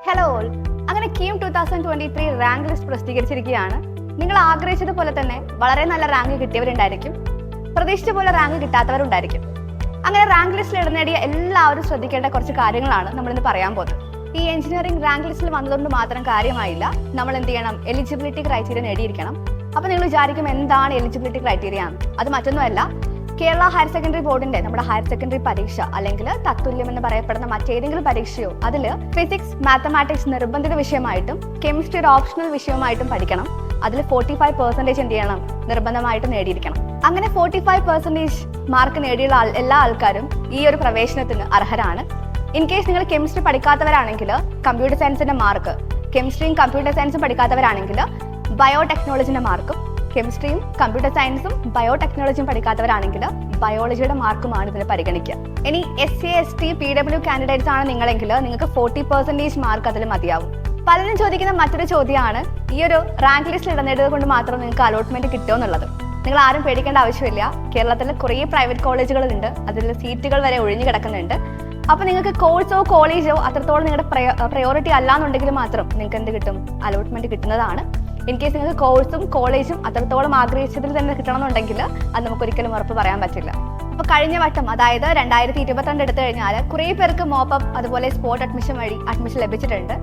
Hello all, അങ്ങനെ KEAM 2023 rank list പ്രസിദ്ധീകരിച്ചിരിക്കുകയാണ്. നിങ്ങൾ ആഗ്രഹിച്ചതുപോലെ തന്നെ വളരെ നല്ല റാങ്ക് കിട്ടിയവരുണ്ടായിരിക്കും, പ്രതീക്ഷിച്ച പോലെ റാങ്ക് കിട്ടാത്തവരുണ്ടായിരിക്കും. അങ്ങനെ റാങ്ക് ലിസ്റ്റിൽ ഇടം നേടിയ എല്ലാവരും ശ്രദ്ധിക്കേണ്ട കുറച്ച് കാര്യങ്ങളാണ് നമ്മളിന്ന് പറയാൻ പോകുന്നത്. ഈ എഞ്ചിനീയറിംഗ് റാങ്ക് ലിസ്റ്റിൽ വന്നതുകൊണ്ട് മാത്രം കാര്യമായില്ല, നമ്മൾ എന്ത് ചെയ്യണം, എലിജിബിലിറ്റി ക്രൈറ്റീരിയ നേടിയിരിക്കണം. അപ്പോൾ നിങ്ങൾ വിചാരിക്കും എന്താണ് എലിജിബിലിറ്റി ക്രൈറ്റീരിയ? അത് മറ്റൊന്നുമല്ല, കേരള ഹയർ സെക്കൻഡറി ബോർഡിന്റെ നമ്മുടെ ഹയർ സെക്കൻഡറി പരീക്ഷ അല്ലെങ്കിൽ തത്തുല്യം എന്ന് പറയപ്പെടുന്ന മറ്റേതെങ്കിലും പരീക്ഷയോ അതിൽ ഫിസിക്സ്, മാത്തമാറ്റിക്സ് നിർബന്ധിത വിഷയമായിട്ടും കെമിസ്ട്രി ഒരു ഓപ്ഷണൽ വിഷയമായിട്ടും പഠിക്കണം. അതിൽ 45% എന്ത് ചെയ്യണം, നിർബന്ധമായിട്ട് നേടിയിരിക്കണം. അങ്ങനെ 45% മാർക്ക് നേടിയുള്ള എല്ലാ ആൾക്കാരും ഈ ഒരു പ്രവേശനത്തിന് അർഹരാണ്. ഇൻ കേസ് നിങ്ങൾ കെമിസ്ട്രി പഠിക്കാത്തവരാണെങ്കിൽ കമ്പ്യൂട്ടർ സയൻസിന്റെ മാർക്ക്, കെമിസ്ട്രിയും കമ്പ്യൂട്ടർ സയൻസും പഠിക്കാത്തവരാണെങ്കിൽ ബയോടെക്നോളജിന്റെ മാർക്കും, കെമിസ്ട്രിയും കമ്പ്യൂട്ടർ സയൻസും ബയോടെക്നോളജിയും പഠിക്കാത്തവരാണെങ്കിൽ ബയോളജിയുടെ മാർക്കുമാണ് ഇതിന് പരിഗണിക്കുക. ഇനി SC, ST, PW കാൻഡിഡേറ്റ്സ് ആണ് നിങ്ങളെങ്കിൽ നിങ്ങൾക്ക് 40% മാർക്ക് അതിൽ മതിയാവും. പലരും ചോദിക്കുന്ന മറ്റൊരു ചോദ്യമാണ്, ഈ ഒരു റാങ്ക് ലിസ്റ്റിൽ ഇടം നേടിയത് കൊണ്ട് മാത്രം നിങ്ങൾക്ക് അലോട്ട്മെന്റ് കിട്ടുമോ എന്നുള്ളത്. നിങ്ങൾ ആരും പേടിക്കേണ്ട ആവശ്യമില്ല. കേരളത്തിൽ കുറേ പ്രൈവറ്റ് കോളേജുകളുണ്ട്, അതിൽ സീറ്റുകൾ വരെ ഒഴിഞ്ഞു കിടക്കുന്നുണ്ട്. അപ്പോൾ നിങ്ങൾക്ക് കോഴ്സോ കോളേജോ അത്രത്തോളം നിങ്ങളുടെ പ്രയോറിറ്റി അല്ലാന്നുണ്ടെങ്കിൽ മാത്രം നിങ്ങൾക്ക് എന്ത് കിട്ടും, അലോട്ട്മെന്റ് കിട്ടുന്നതാണ്. ഇൻ കേസ് നിങ്ങൾക്ക് കോഴ്സും കോളേജും അത്രത്തോളം ആഗ്രഹിച്ചതിൽ തന്നെ കിട്ടണമെന്നുണ്ടെങ്കിൽ അത് നമുക്ക് ഒരിക്കലും ഉറപ്പ് പറയാൻ പറ്റില്ല. അപ്പോൾ കഴിഞ്ഞ വട്ടം, അതായത് 2022 എടുത്തു കഴിഞ്ഞാൽ കുറേ പേർക്ക് മോപ്പപ്പ് അതുപോലെ സ്പോട്ട് അഡ്മിഷൻ വഴി അഡ്മിഷൻ ലഭിച്ചിട്ടുണ്ട്.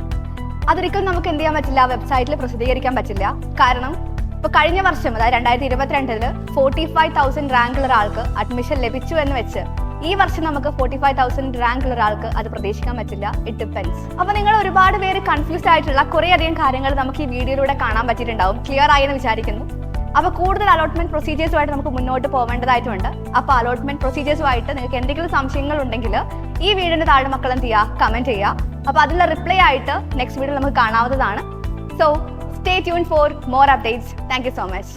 അതൊരിക്കലും നമുക്ക് എന്ത് ചെയ്യാൻ പറ്റില്ല, വെബ്സൈറ്റിൽ പ്രസിദ്ധീകരിക്കാൻ പറ്റില്ല. കാരണം ഇപ്പോൾ കഴിഞ്ഞ വർഷം, അതായത് 2022 45,000 റാങ്കുള്ള ഒരാൾക്ക് അഡ്മിഷൻ ലഭിച്ചു എന്ന് വെച്ച് ഈ വർഷം നമുക്ക് 45,000 റാങ്കുള്ള ഒരാൾക്ക് അത് പ്രതീക്ഷിക്കാൻ പറ്റില്ല. It depends. അപ്പോൾ നിങ്ങൾ ഒരുപാട് പേര് കൺഫ്യൂസ്ഡ് ആയിട്ടുള്ള കുറേയധികം കാര്യങ്ങൾ നമുക്ക് ഈ വീഡിയോയിലൂടെ കാണാൻ പറ്റിയിട്ടുണ്ടാവും. ക്ലിയർ ആയി എന്ന് വിചാരിക്കുന്നു. അപ്പോൾ കൂടുതൽ അലോട്ട്മെന്റ് പ്രൊസീജിയേഴ്സുമായിട്ട് നമുക്ക് മുന്നോട്ട് പോകേണ്ടതായിട്ടുണ്ട്. അപ്പോൾ അലോട്ട്മെന്റ് പ്രൊസീജിയേഴ്സുമായിട്ട് നിങ്ങൾക്ക് എന്തെങ്കിലും സംശയങ്ങൾ ഉണ്ടെങ്കിൽ ഈ വീഡിയോയുടെ താഴെ മക്കൾ എന്ത് ചെയ്യുക, കമന്റ് ചെയ്യുക. അപ്പോൾ അതിലുള്ള റിപ്ലൈ ആയിട്ട് നെക്സ്റ്റ് വീഡിയോ നമുക്ക് കാണാവുന്നതാണ്. So stay tune for more updates. Thank you so much.